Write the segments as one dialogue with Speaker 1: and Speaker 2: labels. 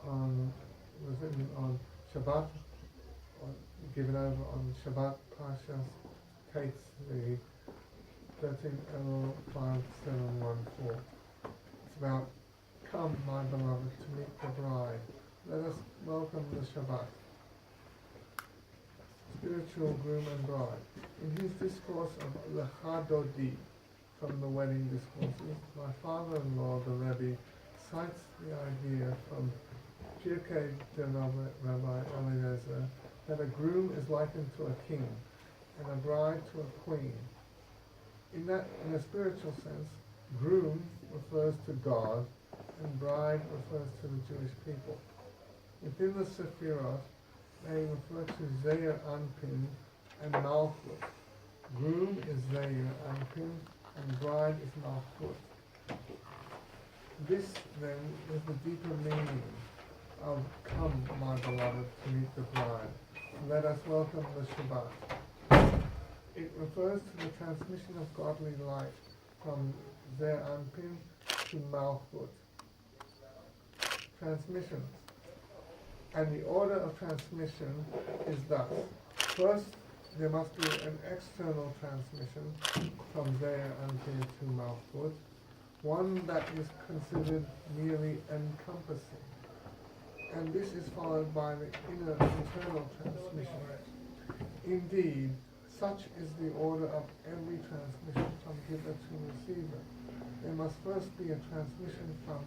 Speaker 1: was written on Shabbat, or given over on Shabbat Parshas Kates, the 1305-714. It's about, come, my beloved, to meet the bride. Let us welcome the Shabbat. Spiritual groom and bride. In his discourse of Lecha Dodi, from the wedding discourses, my father-in-law, the Rebbe, cites the idea from Pirkei de Rabbi Eliezer that a groom is likened to a king and a bride to a queen. In a spiritual sense, groom refers to God and bride refers to the Jewish people. Within the Sephirot, they refer to Zeir Anpin and Malchut. Groom is Zeir Anpin and bride is Malchut. This, then, is the deeper meaning of come, my beloved, to meet the bride. Let us welcome the Shabbat. It refers to the transmission of godly light from Zeir Anpin to Malchut. Transmissions. And the order of transmission is thus. First, there must be an external transmission from Zeir Anpin to Malchut, one that is considered merely encompassing. And this is followed by the internal transmission. Indeed, such is the order of every transmission from giver to receiver. There must first be a transmission from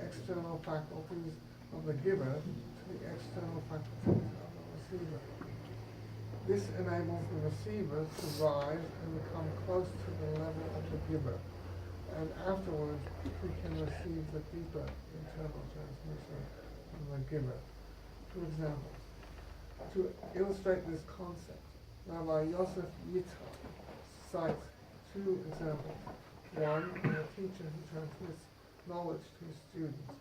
Speaker 1: external faculties of the giver to the external faculties of the receiver. This enables the receiver to rise and become close to the level of the giver, and afterwards he can receive the deeper internal transmission from the giver. For example, to illustrate this concept, Rabbi Yosef Yitzchak cites two examples. One of a teacher who transmits knowledge to his students,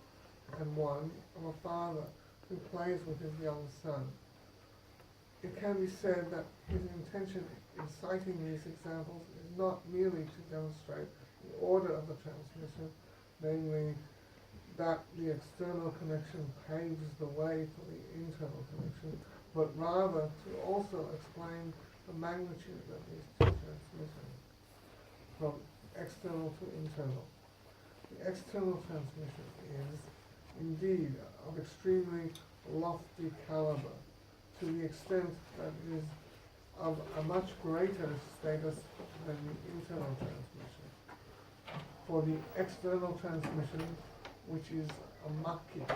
Speaker 1: and one of a father who plays with his young son. It can be said that his intention in citing these examples is not merely to demonstrate the order of the transmission, namely that the external connection paves the way for the internal connection, but rather to also explain the magnitude of these two transmissions, from external to internal. The external transmission is, indeed, of extremely lofty caliber, to the extent that it is of a much greater status than the internal transmission. For the external transmission, which is a makif,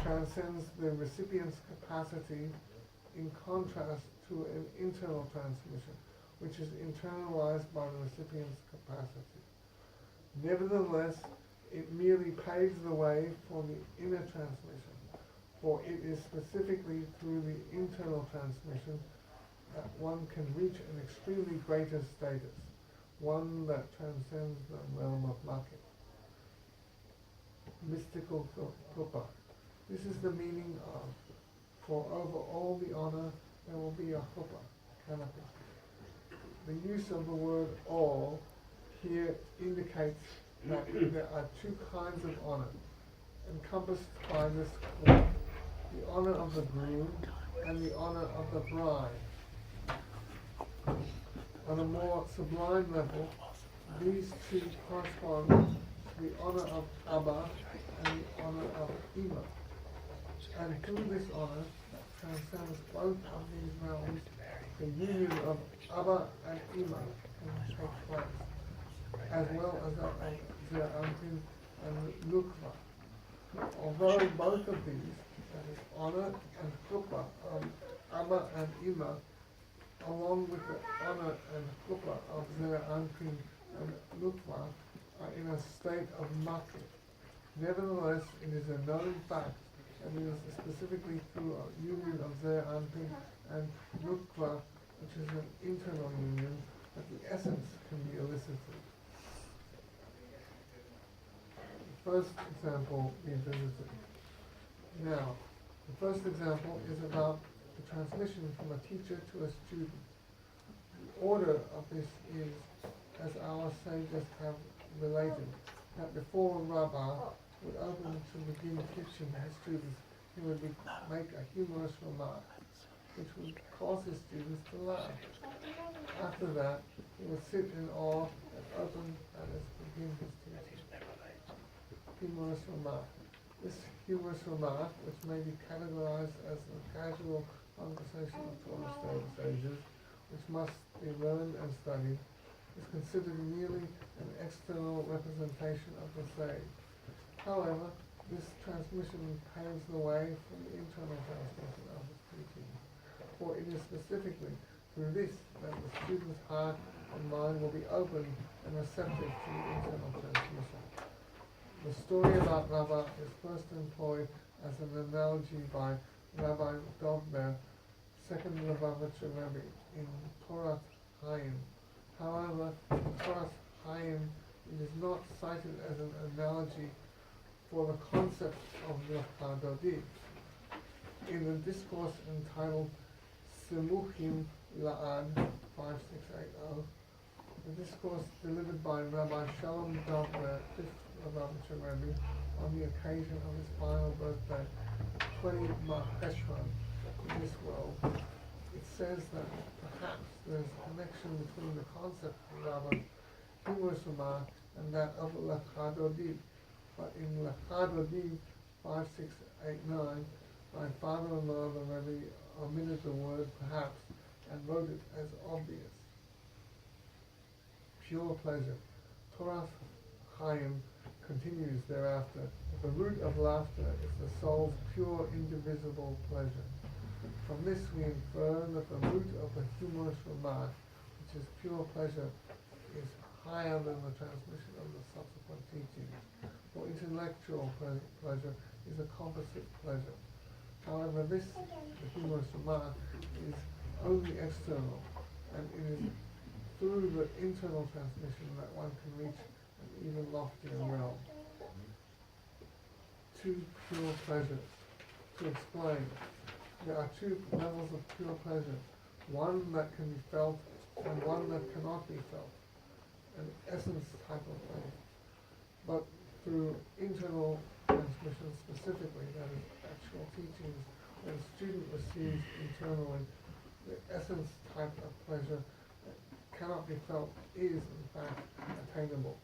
Speaker 1: transcends the recipient's capacity in contrast to an internal transmission, which is internalized by the recipient's capacity. Nevertheless, it merely paves the way for the inner transmission, for it is specifically through the internal transmission that one can reach an extremely greater status, one that transcends the realm of makif. Mystical kuppah. This is the meaning of, for over all the honor there will be a chuppah, canopy. The use of the word all here indicates that there are two kinds of honor encompassed by this clause: the honor of the groom and the honor of the bride. On a more sublime level, these two correspond to the honor of Abba and the honor of Ima. And through this honor that transcends both of these realms, the union of Abba and Ima can take place, as well as that of Zeir Anpin and Nukva. Although both of these, that is, honor and chuppah of Abba and Ima, along with the honor and chuppah of Zeir Anpin and Nukva, are in a state of makif. Nevertheless, it is a known fact that it is specifically through a union of Zeir Anpin and Nukva, which is an internal union, that the essence can be elicited. The first example we visited. Now, the first example is about the transmission from a teacher to a student. The order of this is, as our sages have related, that before Rabbah would open to begin teaching his students, he would make a humorous remark, which would cause his students to laugh. After that, he would sit in awe and open and begin his teaching. Humorous remark. This humorous remark, which may be categorized as a casual conversation of Torah sages, which must be learned and studied, is considered merely an external representation of the sage. However, this transmission paves the way for the internal transmission of his teaching, for it is specifically through this that the student's heart and mind will be open and receptive to the internal transmission. The story about Rabbi is first employed as an analogy by Rabbi Dovber, second Lubavitcher Rebbe, in Torah Chaim. However, in Torah Chaim, it is not cited as an analogy for the concept of Lecha Dodi. In the discourse entitled Simuchim La'ad 5680, the discourse delivered by Rabbi Shalom Dovber, fifth Lubavitcher Rebbe, on the occasion of his final birthday, 20 Maheshvan, in this world, it says that perhaps there is a connection between the concept of Rabbi humorous remark and that of Lecha Dodi. But in Lecha Dodi 5689, my father-in-law, the Rebbe, omitted the word perhaps and wrote it as obvious. Pure pleasure. Torah Chaim continues thereafter. The root of laughter is the soul's pure, indivisible pleasure. From this we infer that the root of the humorous remark, which is pure pleasure, is higher than the transmission of the subsequent teachings. For intellectual pleasure is a composite pleasure. However, the humorous remark, is only external, and it is through the internal transmission that one can reach an even loftier realm. Two pure pleasures. To explain, there are two levels of pure pleasure, one that can be felt and one that cannot be felt, an essence type of pleasure. But through internal transmission specifically, that is actual teachings, when a student receives internally, the essence type of pleasure that cannot be felt is in fact attainable.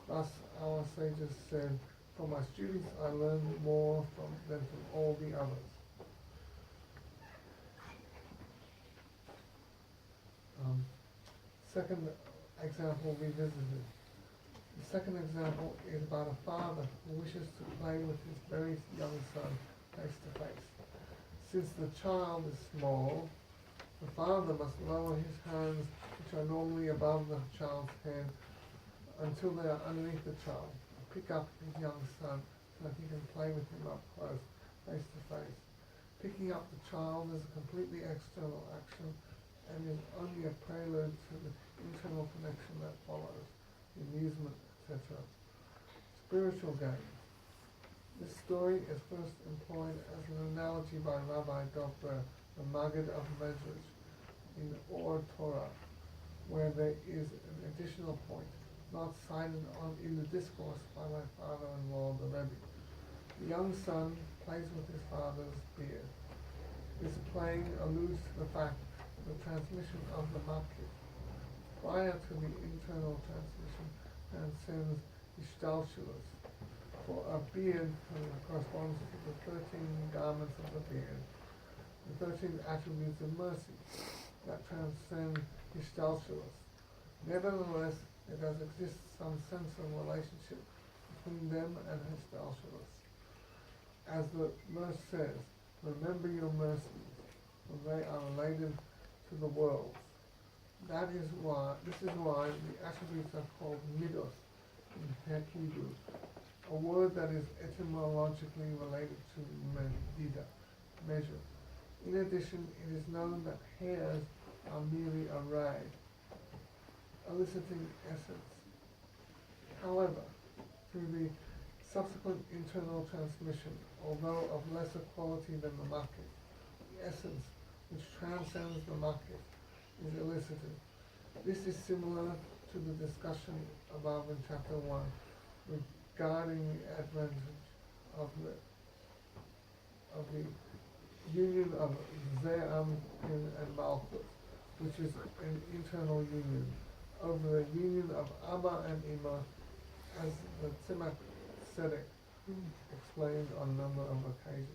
Speaker 1: Thus our sages said, "From my students I learn more than from all the others." Second example revisited. The second example is about a father who wishes to play with his very young son face to face. Since the child is small, the father must lower his hands, which are normally above the child's head, until they are underneath the child, pick up his young son so that he can play with him up close, face to face. Picking up the child is a completely external action and is only a prelude to the internal connection that follows, amusement, etc. Spiritual gain. This story is first employed as an analogy by Rabbi Doper, the Maggid of Medrash, in Or Torah, where there is an additional point not cited in the discourse by my father-in-law, the Rebbe. The young son plays with his father's beard. This playing alludes to the fact that the transmission of the makif, prior to the internal transmission, transcends Ishtalshelus. For a beard corresponds to the 13 garments of the beard, the 13 attributes of mercy that transcend Ishtalshelus. Nevertheless, there does exist some sense of relationship between them and Ishtalshelus. As the verse says, "Remember your mercies, for they are related to the worlds." This is why the attributes are called midos in Hebrew, a word that is etymologically related to medida, measure. In addition, it is known that hairs are merely a ray, eliciting essence. However, through the subsequent internal transmission, although of lesser quality than the makif, the essence which transcends the makif is elicited. This is similar to the discussion above in chapter 1 guarding advantage of the union of Ze'am and Malchut, which is an internal union, over the union of Abba and Ima, as the Tzimach Tzedek explained on a number of occasions.